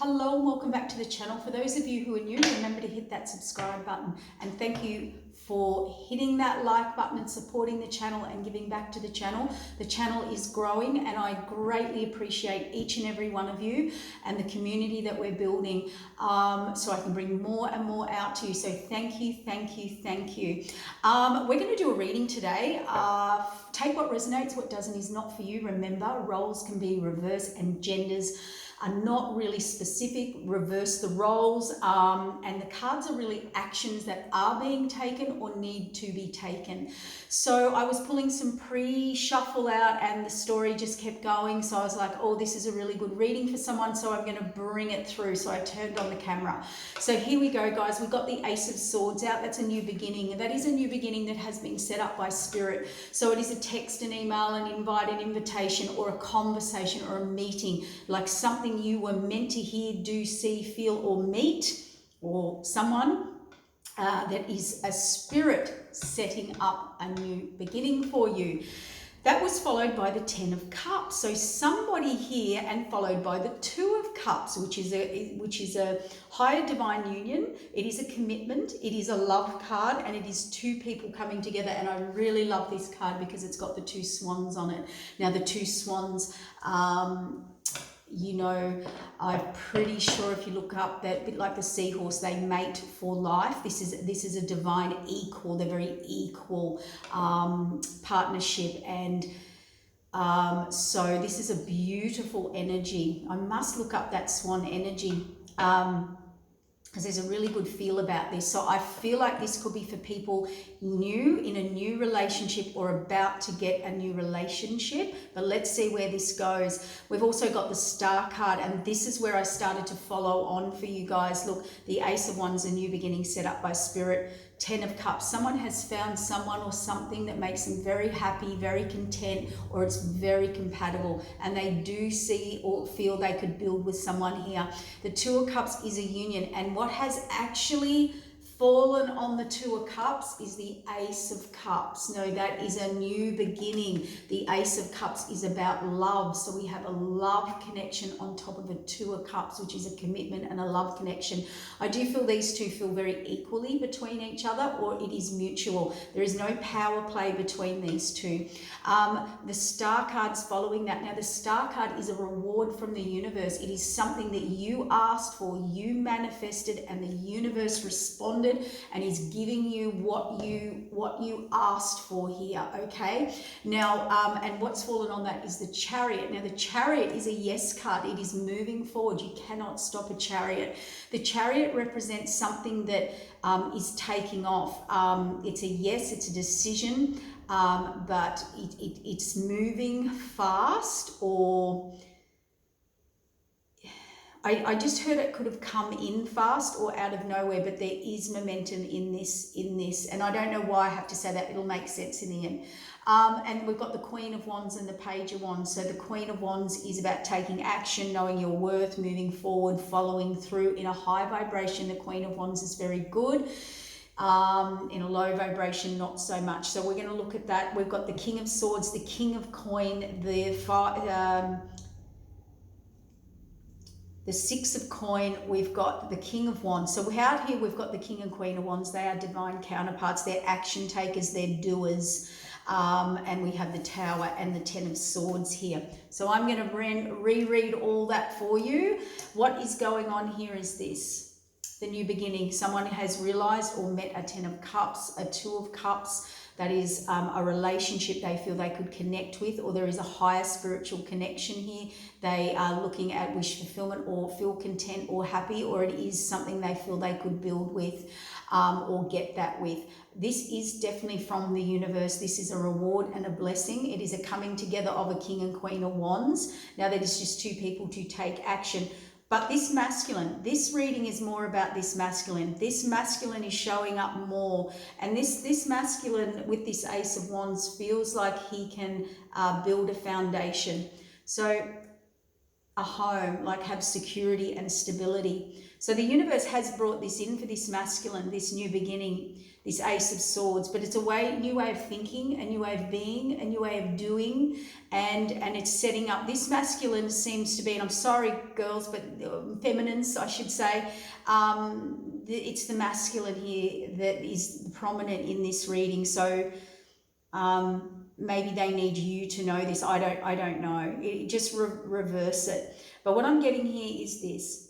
Hello and welcome back to the channel. For those of you who are new, remember to hit that subscribe button, and thank you for hitting that like button and supporting the channel and giving back to the channel. The channel is growing and I greatly appreciate each and every one of you and the community that we're building, so I can bring more and more out to you. So thank you, thank you, thank you. We're going to do a reading today. Take what resonates, what doesn't is not for you. Remember, roles can be reversed and genders are not really specific. Reverse the roles, and the cards are really actions that are being taken or need to be taken. So I was pulling some pre-shuffle out and the story just kept going, so I was like, oh, this is a really good reading for someone, so I'm going to bring it through. So I turned on the camera. So here we go, guys. We've got the Ace of Swords out. That's a new beginning. That is a new beginning that has been set up by Spirit. So it is a text, an email, an invite, an invitation, or a conversation or a meeting, like something you were meant to hear, do, see, feel, or meet, or someone that is a spirit setting up a new beginning for you. That was followed by the 10 of Cups. So somebody here, and followed by the 2 of Cups, which is a higher divine union. It is a commitment. It is a love card, and it is two people coming together. And I really love this card because it's got the 2 swans on it. Now the 2 swans, you know, I'm pretty sure if you look up, that bit like the seahorse, they mate for life. This is a divine equal. They're very equal partnership, and so this is a beautiful energy. I must look up that swan energy, because there's a really good feel about this. So I feel like this could be for people new in a new relationship or about to get a new relationship. But let's see where this goes. We've also got the Star card, and this is where I started to follow on for you guys. Look, the Ace of Wands, a new beginning set up by Spirit. 10 of Cups, someone has found someone or something that makes them very happy, very content, or it's very compatible, and they do see or feel they could build with someone here. The 2 of Cups is a union, and what has actually fallen on the 2 of Cups is the Ace of Cups. No, that is a new beginning. The Ace of Cups is about love. So we have a love connection on top of a 2 of Cups, which is a commitment and a love connection. I do feel these two feel very equally between each other, or it is mutual. There is no power play between these two. The Star card's following that. Now the Star card is a reward from the universe. It is something that you asked for, you manifested, and the universe responded and is giving you what you asked for here. Okay, now and what's fallen on that is the Chariot. Now the Chariot is a yes card. It is moving forward. You cannot stop a Chariot. The Chariot represents something that is taking off. It's a yes, it's a decision, but it's moving fast, or I just heard it could have come in fast or out of nowhere, but there is momentum in this, and I don't know why I have to say that. It'll make sense in the end. And we've got the Queen of Wands and the Page of Wands. So the Queen of Wands is about taking action, knowing your worth, moving forward, following through in a high vibration. The Queen of Wands is very good. In a low vibration, not so much. So we're going to look at that. We've got the King of Swords, the King of Coin, the 6 of Coin, we've got the King of Wands. So out here we've got the King and Queen of Wands. They are divine counterparts. They're action takers, they're doers. And we have the Tower and the 10 of Swords here. So I'm going to reread all that for you. What is going on here is this. The new beginning. Someone has realized or met a 10 of Cups, a 2 of Cups. That is a relationship they feel they could connect with, or there is a higher spiritual connection here. They are looking at wish fulfillment, or feel content or happy, or it is something they feel they could build with, or get that with. This is definitely from the universe. This is a reward and a blessing. It is a coming together of a King and Queen of Wands. Now that is just two people to take action. But this masculine, this reading is more about this masculine. This masculine is showing up more. And this masculine with this Ace of Wands feels like he can build a foundation. So a home, like have security and stability. So the universe has brought this in for this masculine, this new beginning. this Ace of Swords, but it's a new way of thinking, a new way of being, a new way of doing, and it's setting up. This masculine seems to be, and I'm sorry girls, but feminines I should say, it's the masculine here that is prominent in this reading. So maybe they need you to know this. I don't know. Just reverse it. But what I'm getting here is this.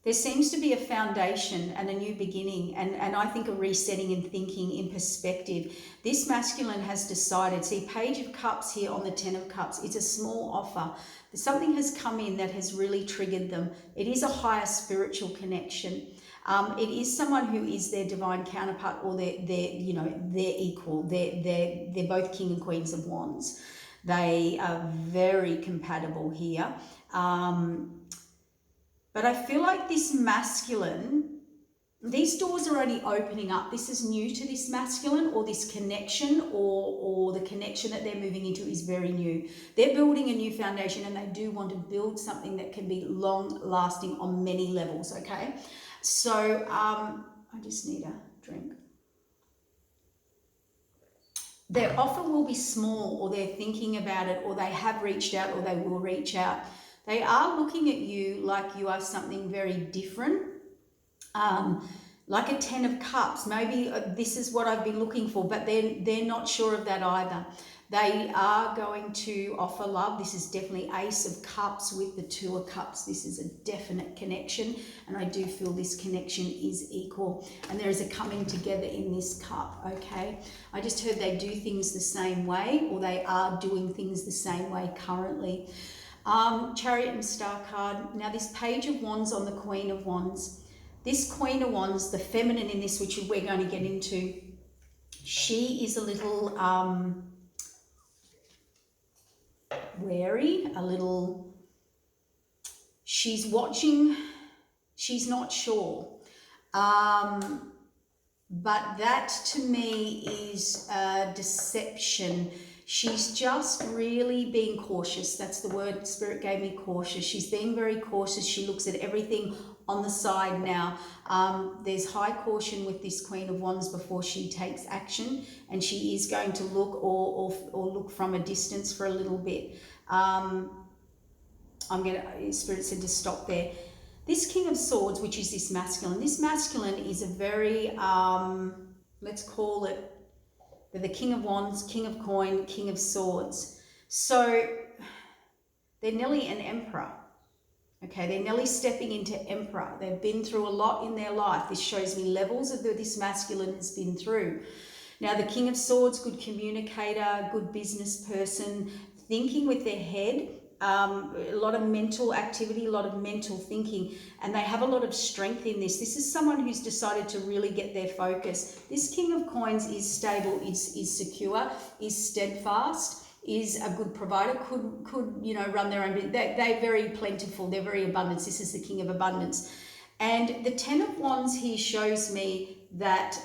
There seems to be a foundation and a new beginning, and I think a resetting in thinking, in perspective. This masculine has decided, see Page of Cups here on the Ten of Cups, it's a small offer. Something has come in that has really triggered them. It is a higher spiritual connection. It is someone who is their divine counterpart, or their equal. They're both King and Queens of Wands. They are very compatible here. But I feel like this masculine, these doors are only opening up. This is new to this masculine, or this connection, or the connection that they're moving into is very new. They're building a new foundation, and they do want to build something that can be long lasting on many levels, okay? So I just need a drink. Their offer will be small, or they're thinking about it, or they have reached out, or they will reach out. They are looking at you like you are something very different, like a Ten of Cups. Maybe this is what I've been looking for, but they're not sure of that either. They are going to offer love. This is definitely Ace of Cups with the Two of Cups. This is a definite connection, and I do feel this connection is equal, and there is a coming together in this cup, okay? I just heard they do things the same way, or they are doing things the same way currently. Chariot and Star card. Now this Page of Wands on the Queen of Wands. This Queen of Wands, the feminine in this, which we're going to get into, she is a little wary, a little, she's watching, she's not sure. But that to me is deception. She's just really being cautious. That's the word Spirit gave me, cautious. She's being very cautious. She looks at everything on the side now. There's high caution with this Queen of Wands before she takes action, and she is going to look or look from a distance for a little bit. Spirit said to stop there. This King of Swords, which is this masculine is a very, let's call it, they're the King of Wands, King of Coin, King of Swords. So they're nearly an emperor. Okay, they're nearly stepping into emperor. They've been through a lot in their life. This shows me levels of this masculine has been through. Now, the King of Swords, good communicator, good business person, thinking with their head, a lot of mental activity, a lot of mental thinking, and they have a lot of strength in this. This is someone who's decided to really get their focus. This King of Coins is stable, is secure, is steadfast, is a good provider, could run their own business. They're very plentiful, they're very abundant. This is the King of Abundance. And the Ten of Wands here shows me that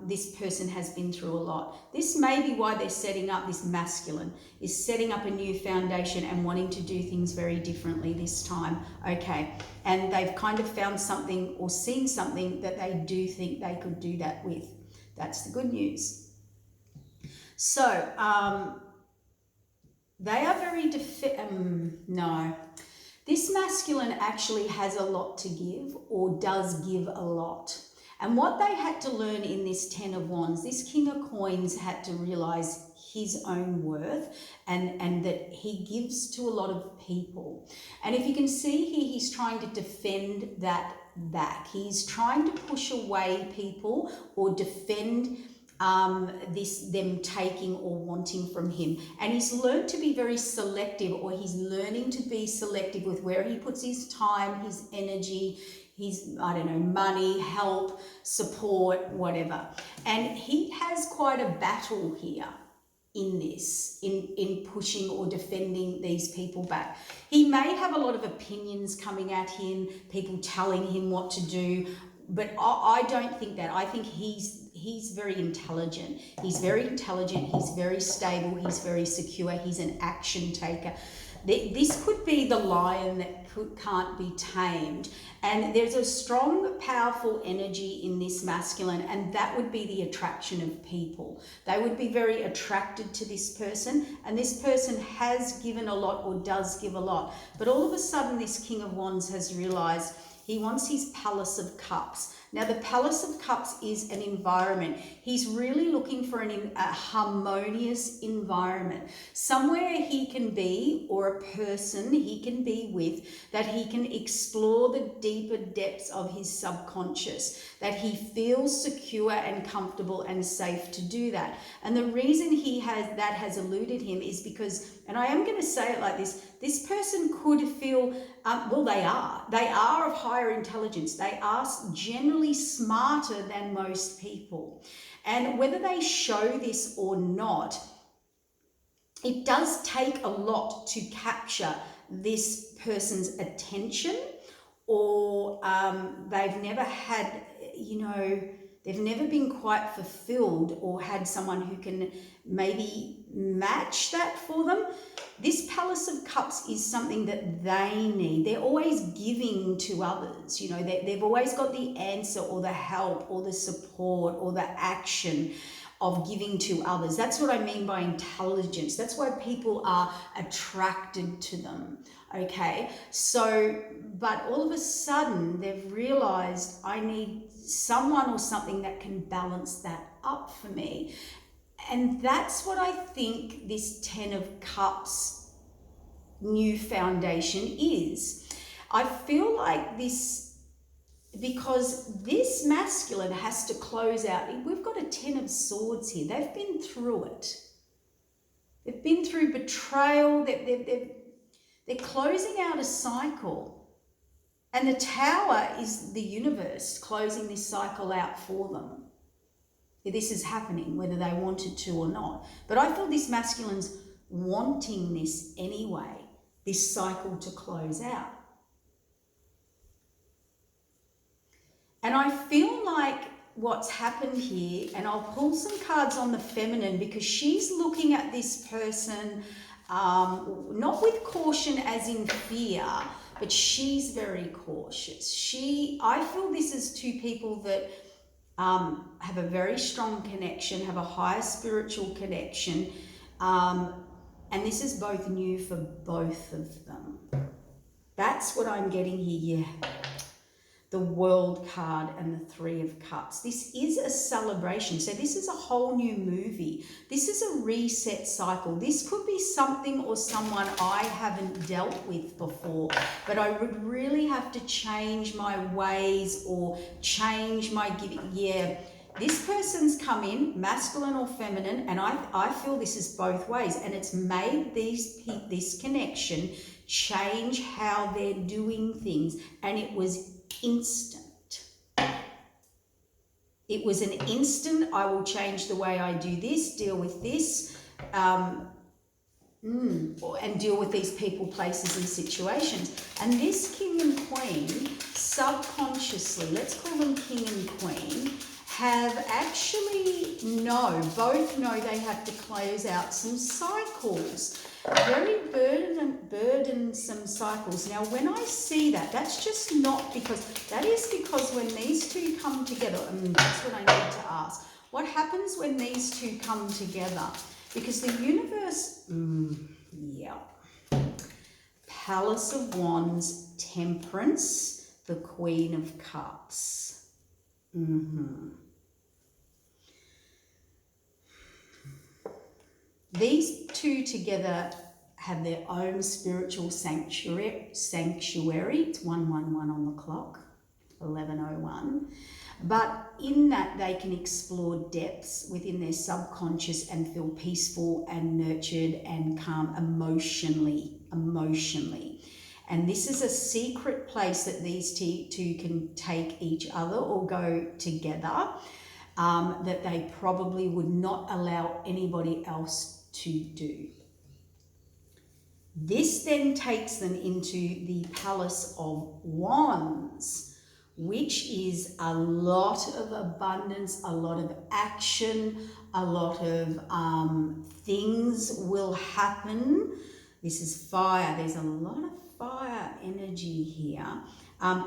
this person has been through a lot. This may be why they're setting up, this masculine is setting up a new foundation and wanting to do things very differently this time. Okay, and they've kind of found something or seen something that they do think they could do that with. That's the good news. So they are very no. This masculine actually has a lot to give, or does give a lot. And what they had to learn in this Ten of Wands, this King of Coins had to realize his own worth, and that he gives to a lot of people. And if you can see here, he's trying to defend that back. He's trying to push away people or defend them taking or wanting from him. And he's learned to be very selective, or he's learning to be selective with where he puts his time, his energy, his, money, help, support, whatever. And he has quite a battle here in this, in pushing or defending these people back. He may have a lot of opinions coming at him, people telling him what to do, but I don't think that. I think he's very intelligent. He's very intelligent, he's very stable, he's very secure, he's an action taker. This could be the lion that can't be tamed. And there's a strong, powerful energy in this masculine, and that would be the attraction of people. They would be very attracted to this person, and this person has given a lot or does give a lot. But all of a sudden, this King of Wands has realized he wants his Palace of Cups. Now, the Palace of Cups is an environment. He's really looking for a harmonious environment, somewhere he can be, or a person he can be with, that he can explore the deeper depths of his subconscious, that he feels secure and comfortable and safe to do that. And the reason that has eluded him is because, and I am going to say it like this person could feel, they are of higher intelligence. They are generally smarter than most people. And whether they show this or not, it does take a lot to capture this person's attention, or they've never had, they've never been quite fulfilled or had someone who can maybe match that for them. This Palace of Cups is something that they need. They're always giving to others. They've always got the answer or the help or the support or the action of giving to others. That's what I mean by intelligence. That's why people are attracted to them. Okay, so, but all of a sudden they've realized, I need someone or something that can balance that up for me. And that's what I think this 10 of Cups new foundation is. I feel like this, because this masculine has to close out. We've got a 10 of Swords here. They've been through it. They've been through betrayal. They're closing out a cycle. And the Tower is the universe closing this cycle out for them. This is happening, whether they wanted to or not. But I feel this masculine's wanting this anyway, this cycle to close out. And I feel like what's happened here, and I'll pull some cards on the feminine, because she's looking at this person, not with caution as in fear, but she's very cautious. I feel this is two people that have a very strong connection, have a higher spiritual connection, and this is both new for both of them. That's what I'm getting here, yeah. The World card and the 3 of Cups. This is a celebration. So this is a whole new movie. This is a reset cycle. This could be something or someone I haven't dealt with before, but I would really have to change my ways or change my giving. Yeah, this person's come in, masculine or feminine, and I feel this is both ways, and it's made this connection change how they're doing things, and it was instant. It was an instant, I will change the way I do this, deal with this, and deal with these people, places and situations. And this King and Queen, subconsciously, let's call them King and Queen, have actually both know they have to close out some cycles. Very burdensome cycles. Now, when I see that, that's just not because, that is because when these two come together, and that's what I need to ask. What happens when these two come together? Because the universe, Palace of Wands, Temperance, the Queen of Cups. These two together have their own spiritual sanctuary. It's 111 on the clock, 11:01. But in that, they can explore depths within their subconscious and feel peaceful and nurtured and calm emotionally. And this is a secret place that these two can take each other or go together, that they probably would not allow anybody else to do. This then takes them into the Palace of Wands, which is a lot of abundance, a lot of action, a lot of things will happen This is fire. There's a lot of fire energy here.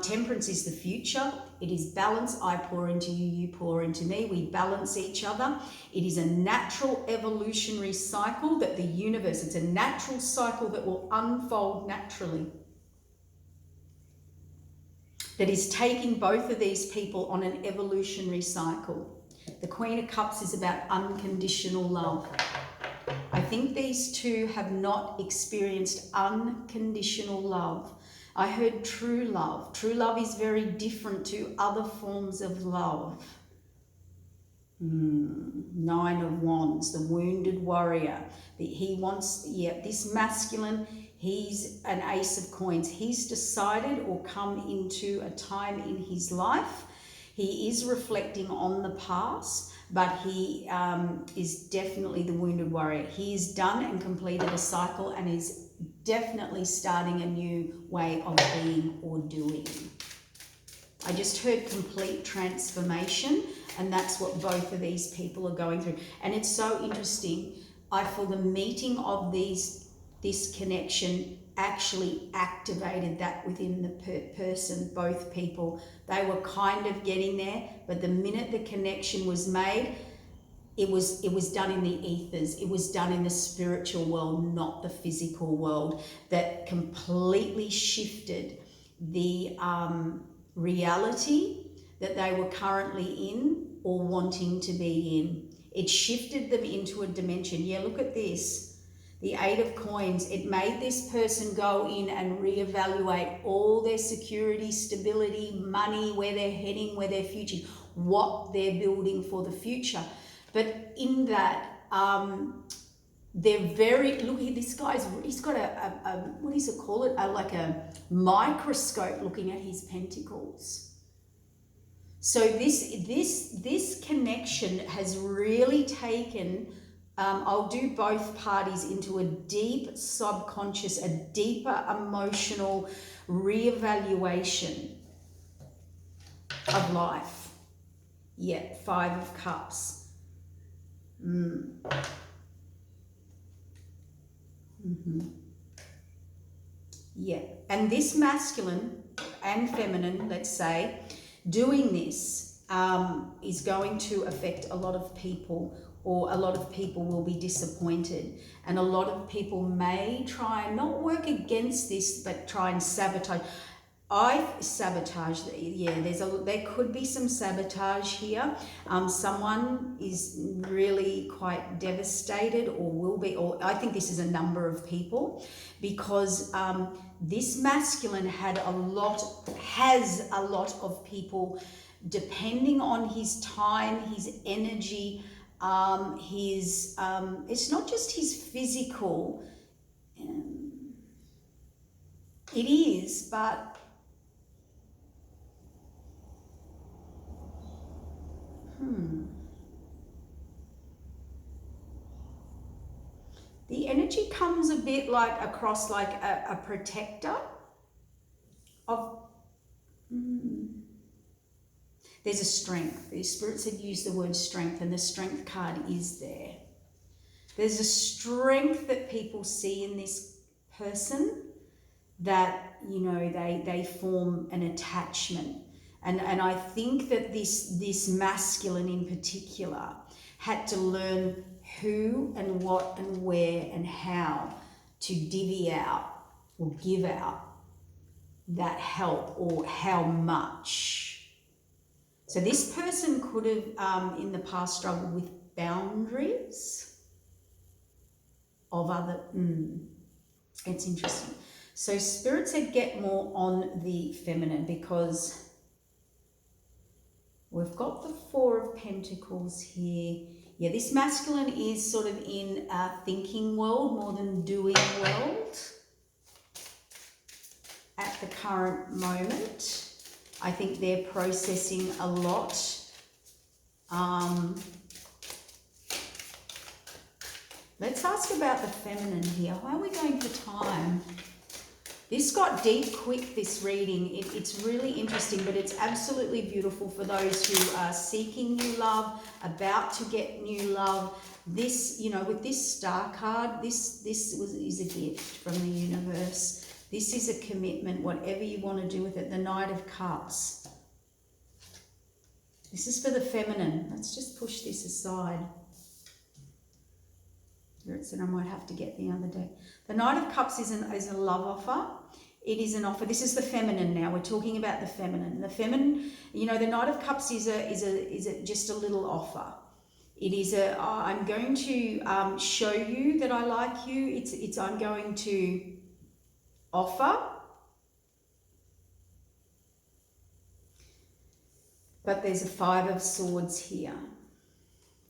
Temperance is the future. It is balance. I pour into you, you pour into me. We balance each other. It is a natural evolutionary cycle that the universe, it's a natural cycle that will unfold naturally. That is taking both of these people on an evolutionary cycle. The Queen of Cups is about unconditional love. I think these two have not experienced unconditional love. I heard true love. True love is very different to other forms of love. Nine of Wands, the wounded warrior. He wants, this masculine, he's an Ace of Coins. He's decided or come into a time in his life. He is reflecting on the past, but he is definitely the wounded warrior. He is done and completed a cycle and is definitely starting a new way of being or doing. I just heard complete transformation, and that's what both of these people are going through. And it's so interesting. I feel the meeting of this connection actually activated that within the person, both people. They were kind of getting there, but the minute the connection was made, it was done in the ethers. It was done in the spiritual world, not the physical world. That completely shifted the reality that they were currently in or wanting to be in. It shifted them into a dimension. Yeah, look at this. The Eight of Coins. It made this person go in and reevaluate all their security, stability, money, where they're heading, where their future, what they're building for the future. But in that, they're very, look at this guy's, he's got a what does it call it? Like a microscope looking at his pentacles. So this connection has really taken, I'll do both parties into a deep subconscious, a deeper emotional reevaluation of life. Yeah, Five of Cups. Yeah, and this masculine and feminine, let's say, doing this is going to affect a lot of people, or a lot of people will be disappointed, and a lot of people may try and not work against this, but try and sabotage. There could be some sabotage here. Someone is really quite devastated, or will be, or I think this is a number of people, because this masculine has a lot of people depending on his time, his energy, it's not just his physical, it is, but the energy comes a bit like across like a protector of, there's a strength. The Spirit said use the word strength, and the strength card is there. There's a strength that people see in this person that, you know, they form an attachment. And I think that this masculine in particular had to learn who and what and where and how to divvy out or give out that help, or how much. So this person could have in the past struggled with boundaries of other, it's interesting. So Spirit said get more on the feminine, because we've got the Four of Pentacles here. Yeah, this masculine is sort of in a thinking world more than doing world at the current moment. I think they're processing a lot. Let's ask about the feminine here. Why are we going for time? This got deep quick, this reading. It's really interesting, but it's absolutely beautiful for those who are seeking new love, about to get new love. This, you know, with this star card, is a gift from the universe. This is a commitment, whatever you want to do with it. The Knight of Cups. This is for the feminine. Let's just push this aside. It said I might have to get the other day. The Knight of Cups is a love offer. It is an offer. This is the feminine now. We're talking about the feminine. The feminine, you know, the Knight of Cups is just a little offer. It is I'm going to show you that I like you. I'm going to offer. But there's a Five of Swords here.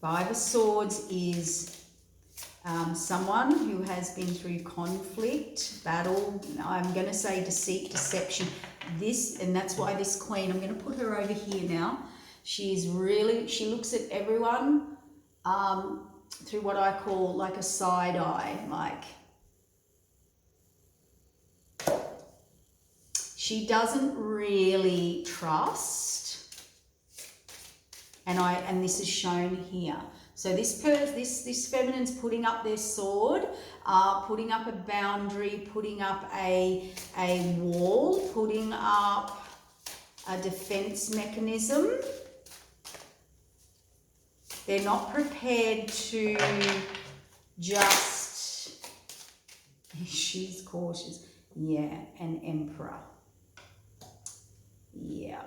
Five of Swords is someone who has been through conflict, battle, I'm going to say deceit, deception. And that's why this queen, I'm going to put her over here now. She looks at everyone through what I call like a side eye, like she doesn't really trust. And this is shown here. So this feminine's putting up their sword, putting up a boundary, putting up a wall, putting up a defense mechanism. They're not prepared to just, she's cautious. Yeah, an Emperor. Yeah.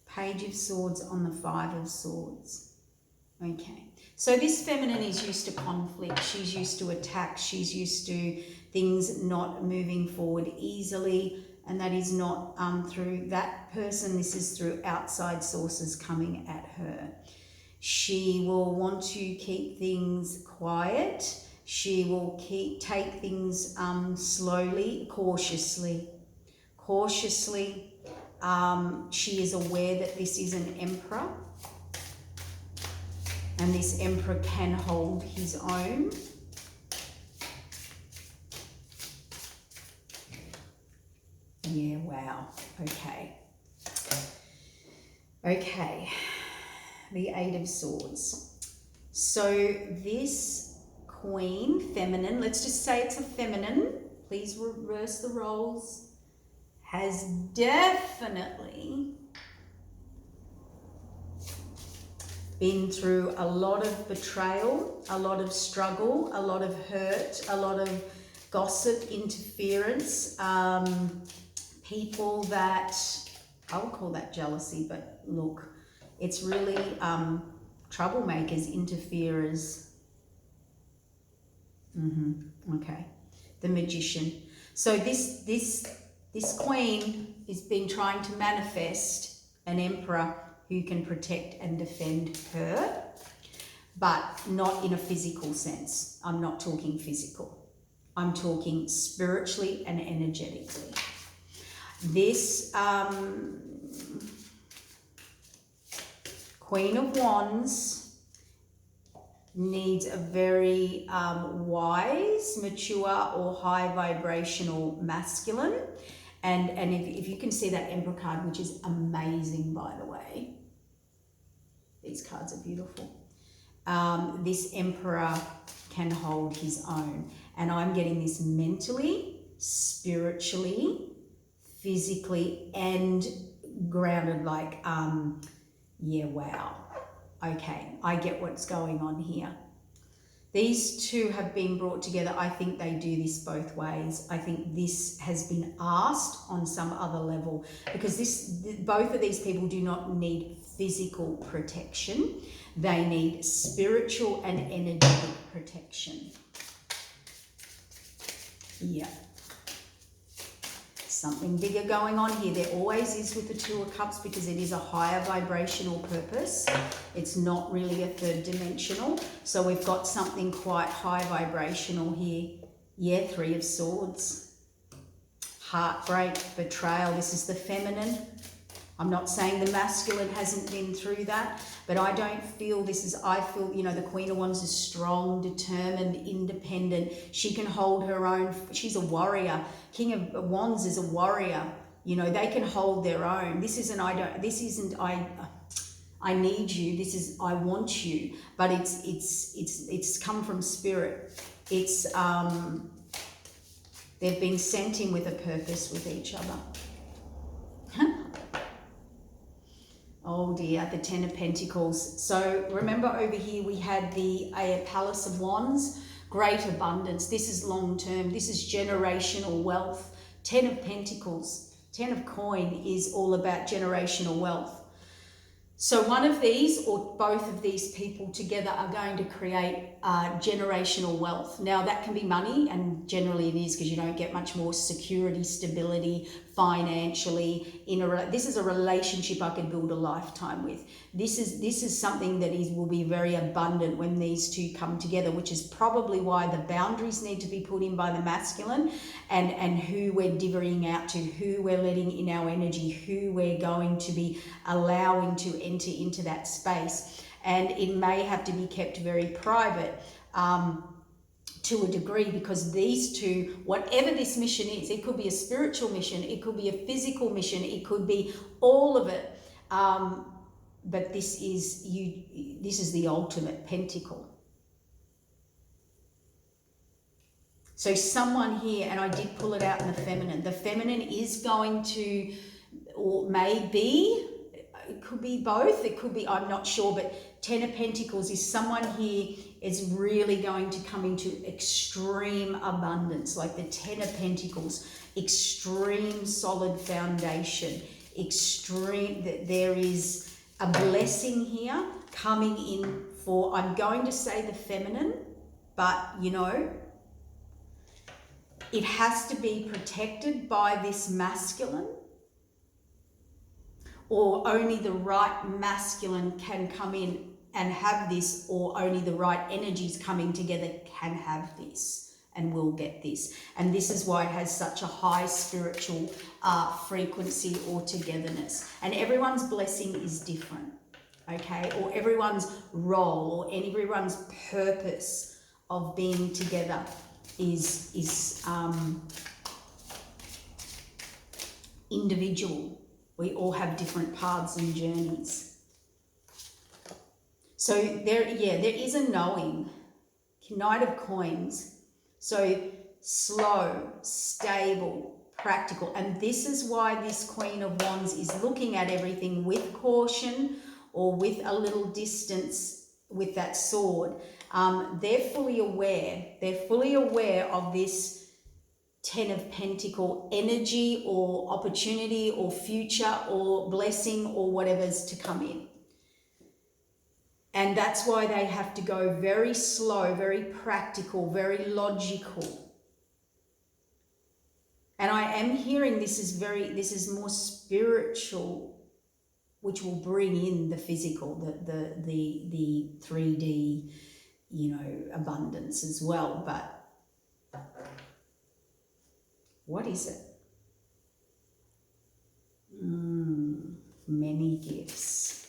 Page of Swords on the Five of Swords. Okay. So this feminine is used to conflict. She's used to attack. She's used to things not moving forward easily. And that is not through that person. This is through outside sources coming at her. She will want to keep things quiet. She will take things slowly, cautiously. She is aware that this is an Emperor. And this Emperor can hold his own. Yeah, wow. Okay. Okay. The Eight of Swords. So this queen, feminine, let's just say it's a feminine. Please reverse the roles. Has definitely been through a lot of betrayal, a lot of struggle, a lot of hurt, a lot of gossip, interference, people that, I would call that jealousy, but look, it's really troublemakers, interferers. Okay, the Magician. So this queen has been trying to manifest an Emperor who can protect and defend her, but not in a physical sense. I'm not talking physical. I'm talking spiritually and energetically. This Queen of Wands needs a very wise, mature, or high vibrational masculine. And if you can see that Emperor card, which is amazing, by the way. These cards are beautiful. This Emperor can hold his own. And I'm getting this mentally, spiritually, physically, and grounded, like, yeah, wow. Okay, I get what's going on here. These two have been brought together. I think they do this both ways. I think this has been asked on some other level, because both of these people do not need physical protection. They need spiritual and energetic protection. Yeah. Something bigger going on here. There always is with the Two of Cups, because it is a higher vibrational purpose. It's not really a third dimensional. So we've got something quite high vibrational here. Yeah, Three of Swords. Heartbreak, betrayal. This is the feminine. I'm not saying the masculine hasn't been through that, but I don't feel this is, I feel, you know, the Queen of Wands is strong, determined, independent. She can hold her own. She's a warrior. King of Wands is a warrior. You know, they can hold their own. This isn't I need you. This is I want you. But it's come from spirit. It's they've been sent in with a purpose with each other. Oh dear, the Ten of Pentacles. So remember over here we had the Palace of Wands, great abundance. This is long term. This is generational wealth. Ten of Pentacles, Ten of Coin is all about generational wealth. So one of these or both of these people together are going to create generational wealth. Now that can be money, and generally it is because you don't get much more security, stability, financially. This is a relationship I could build a lifetime with. This is something that will be very abundant when these two come together, which is probably why the boundaries need to be put in by the masculine, and who we're divvying out to, who we're letting in our energy, who we're going to be allowing to enter into that space. And it may have to be kept very private to a degree, because these two, whatever this mission is, it could be a spiritual mission, it could be a physical mission, it could be all of it. But this is the ultimate pentacle. So someone here, and I did pull it out in the feminine. The feminine is going to, or maybe, it could be both. It could be, I'm not sure, but Ten of Pentacles is someone here is really going to come into extreme abundance, like the Ten of Pentacles, extreme solid foundation, extreme, that there is a blessing here coming in for, I'm going to say the feminine, but you know, it has to be protected by this masculine, or only the right masculine can come in and have this, or only the right energies coming together can have this and will get this. And this is why it has such a high spiritual frequency or togetherness. And everyone's blessing is different, okay? Or everyone's role, or everyone's purpose of being together is individual. We all have different paths and journeys. So there is a knowing. Knight of Coins. So slow, stable, practical. And this is why this Queen of Wands is looking at everything with caution, or with a little distance with that sword. They're fully aware. They're fully aware of this Ten of Pentacle energy, or opportunity, or future, or blessing, or whatever's to come in. And that's why they have to go very slow, very practical, very logical. And I am hearing this is more spiritual, which will bring in the physical, the 3D, you know, abundance as well. But what is it? Many gifts.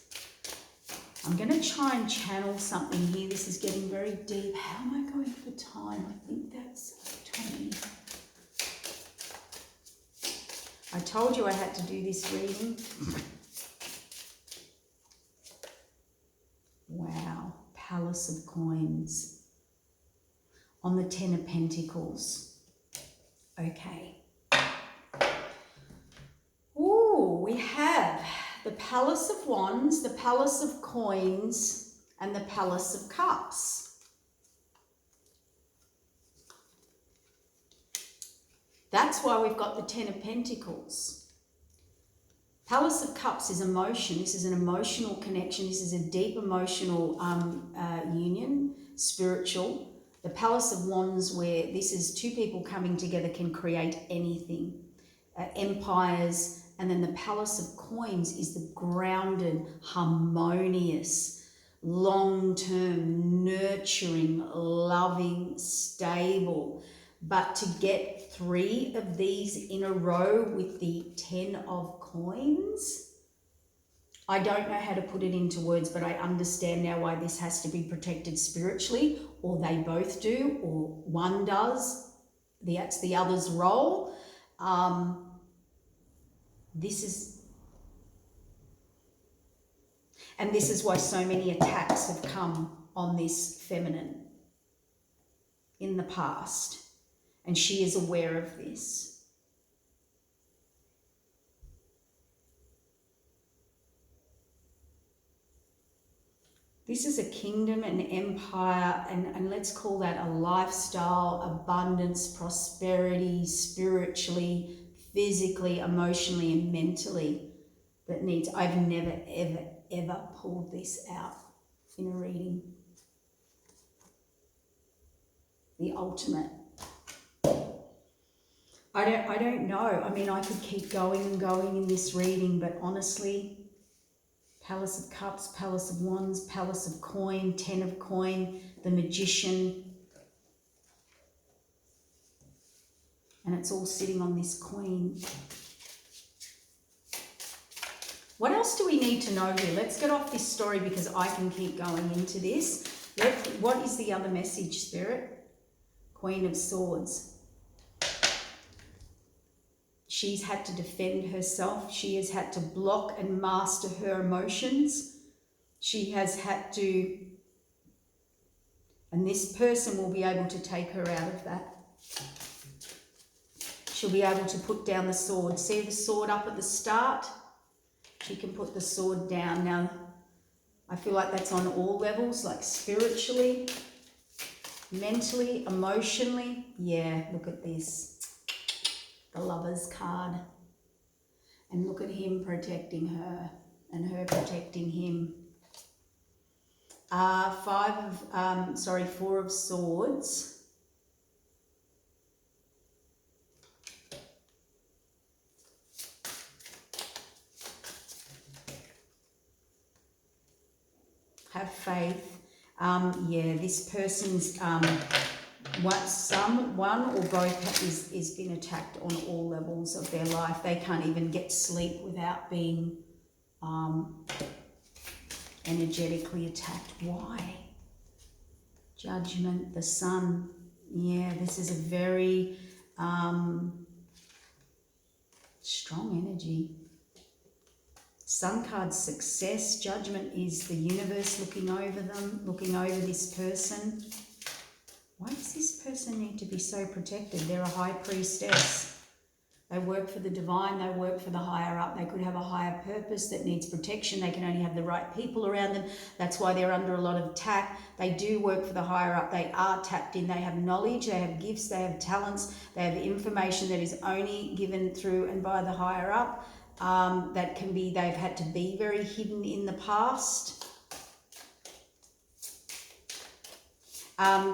I'm going to try and channel something here. This is getting very deep. How am I going for time? I think that's 20. I told you I had to do this reading. Wow. Palace of Coins. On the Ten of Pentacles. Okay. Ooh, we have the Palace of Wands, the Palace of Coins, and the Palace of Cups. That's why we've got the Ten of Pentacles. Palace of Cups is emotion. This is an emotional connection. This is a deep emotional union, spiritual. The Palace of Wands, where this is two people coming together, can create anything. Empires. And then the Palace of Coins is the grounded, harmonious, long-term, nurturing, loving, stable. But to get 3 of these in a row with the 10 of Coins, I don't know how to put it into words, but I understand now why this has to be protected spiritually, or they both do, or one does. That's the other's role. And this is why so many attacks have come on this feminine in the past. And she is aware of this. This is a kingdom, an empire, and let's call that a lifestyle, abundance, prosperity, spiritually, physically, emotionally, and mentally that needs. I've never, ever, ever pulled this out in a reading. The ultimate. I don't know. I mean, I could keep going and going in this reading, but honestly, Palace of Cups, Palace of Wands, Palace of Coin, Ten of Coin, the Magician. And it's all sitting on this Queen. What else do we need to know here? Let's get off this story because I can keep going into this. What is the other message, Spirit? Queen of Swords. She's had to defend herself. She has had to block and master her emotions. She has had to, and this person will be able to take her out of that. She'll be able to put down the sword. See the sword up at the start? She can put the sword down. Now, I feel like that's on all levels, like spiritually, mentally, emotionally. Yeah, look at this. The Lover's card. And look at him protecting her and her protecting him. Four of Swords. Have faith. Yeah, this person's one or both is been attacked on all levels of their life. They can't even get sleep without being energetically attacked. Why? Judgment, the Sun. Yeah, this is a very strong energy. Sun card's success. Judgment is the universe looking over them, looking over this person. Why does this person need to be so protected? They're a high priestess. They work for the divine. They work for the higher up. They could have a higher purpose that needs protection. They can only have the right people around them. That's why they're under a lot of attack. They do work for the higher up. They are tapped in. They have knowledge. They have gifts. They have talents. They have information that is only given through and by the higher up. That can be, they've had to be very hidden in the past.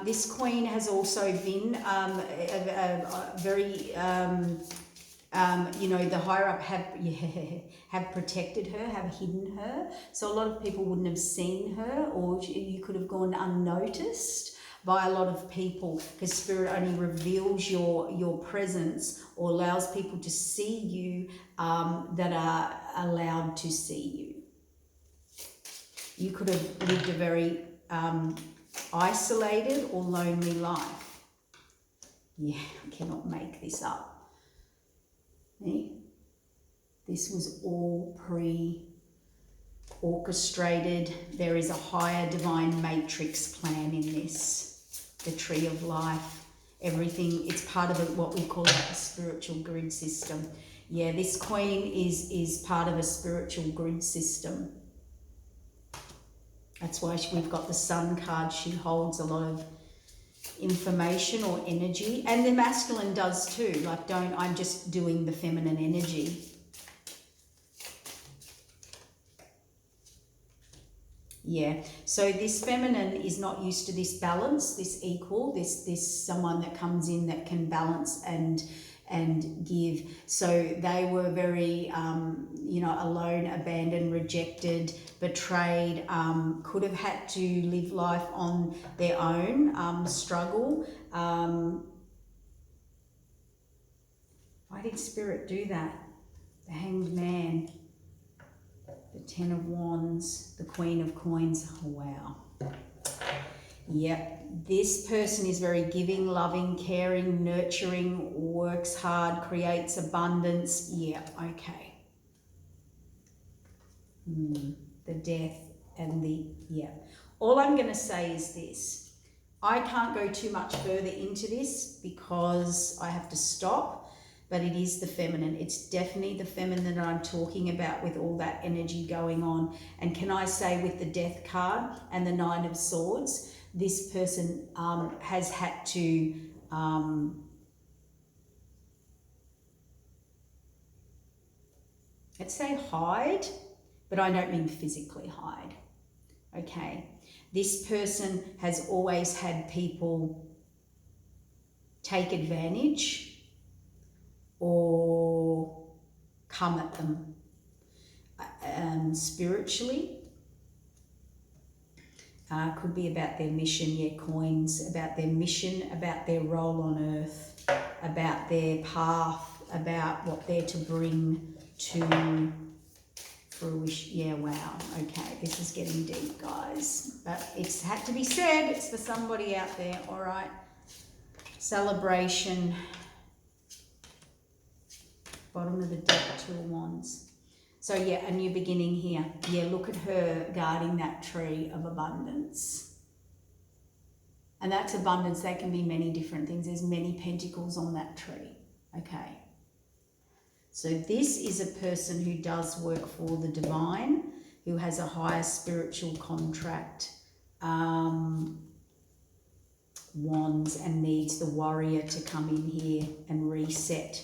This Queen has also been very, the higher up have protected her, have hidden her. So a lot of people wouldn't have seen her, or you could have gone unnoticed by a lot of people, because Spirit only reveals your presence or allows people to see you that are allowed to see you. You could have lived a very isolated or lonely life. Yeah, I cannot make this up. See? This was all pre-orchestrated. There is a higher divine matrix plan in this. The Tree of Life, everything, it's part of what we call a spiritual grid system. Yeah, this Queen is part of a spiritual grid system. That's why we've got the Sun card. She holds a lot of information or energy, and the masculine does too. Like, I'm just doing the feminine energy. Yeah, so this feminine is not used to this balance, this equal, this someone that comes in that can balance and give. So they were very, alone, abandoned, rejected, betrayed, could have had to live life on their own, struggle. Why did Spirit do that? The Hanged Man. The Ten of Wands, the Queen of Coins. Oh, wow. Yep, this person is very giving, loving, caring, nurturing, works hard, creates abundance. Yeah, okay. The death and the, yeah. All I'm going to say is this. I can't go too much further into this because I have to stop, but it is the feminine. It's definitely the feminine that I'm talking about with all that energy going on. And can I say with the death card and the 9 of swords, this person has had to let's say hide, but I don't mean physically hide, okay? This person has always had people take advantage or come at them spiritually. Could be about their mission, yeah, coins, about their mission, about their role on earth, about their path, about what they're to bring to fruition. Yeah, wow, okay, this is getting deep, guys, but it's had to be said. It's for somebody out there. All right, celebration, bottom of the deck, 2 of wands. So yeah, a new beginning here. Yeah, look at her guarding that tree of abundance. And that's abundance. That can be many different things. There's many pentacles on that tree, okay? So this is a person who does work for the divine, who has a higher spiritual contract, wands, and needs the warrior to come in here and reset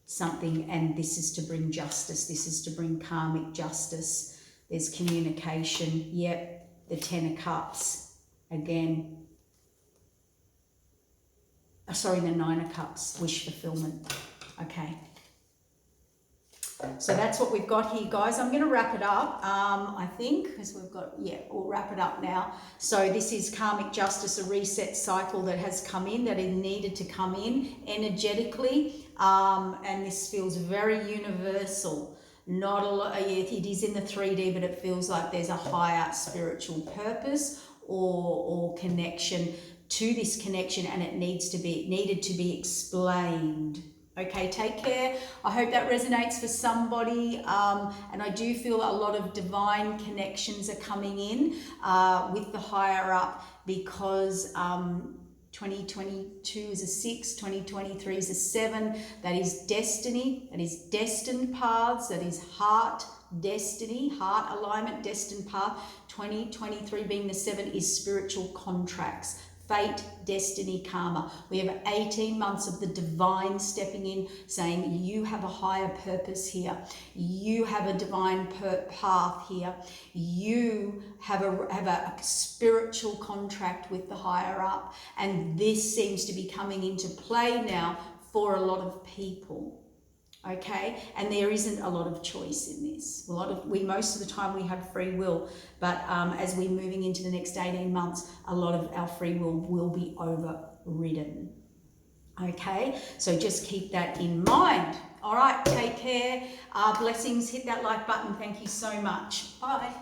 something. And this is to bring justice. This is to bring karmic justice. There's communication. Yep, the 10 of cups again. Sorry, the 9 of cups, wish fulfillment. Okay. So that's what we've got here, guys. I'm going to wrap it up, I think, because we've got, yeah, we'll wrap it up now. So this is karmic justice, a reset cycle that has come in, that it needed to come in energetically, and this feels very universal. Not a lot, it is in the 3D, but it feels like there's a higher spiritual purpose or connection to this connection, and it needed to be explained. Okay, take care. I hope that resonates for somebody. And I do feel a lot of divine connections are coming in with the higher up, because 2022 is a 6, 2023 is a 7. That is destiny, that is destined paths, that is heart destiny, heart alignment, destined path. 2023 being the 7 is spiritual contracts. Fate, destiny, karma. We have 18 months of the divine stepping in, saying you have a higher purpose here. You have a divine path here. You have a spiritual contract with the higher up. And this seems to be coming into play now for a lot of people. Okay, and there isn't a lot of choice in this. Most of the time we have free will, but as we're moving into the next 18 months, a lot of our free will be overridden. Okay, so just keep that in mind. All right, take care. Blessings. Hit that like button. Thank you so much. Bye.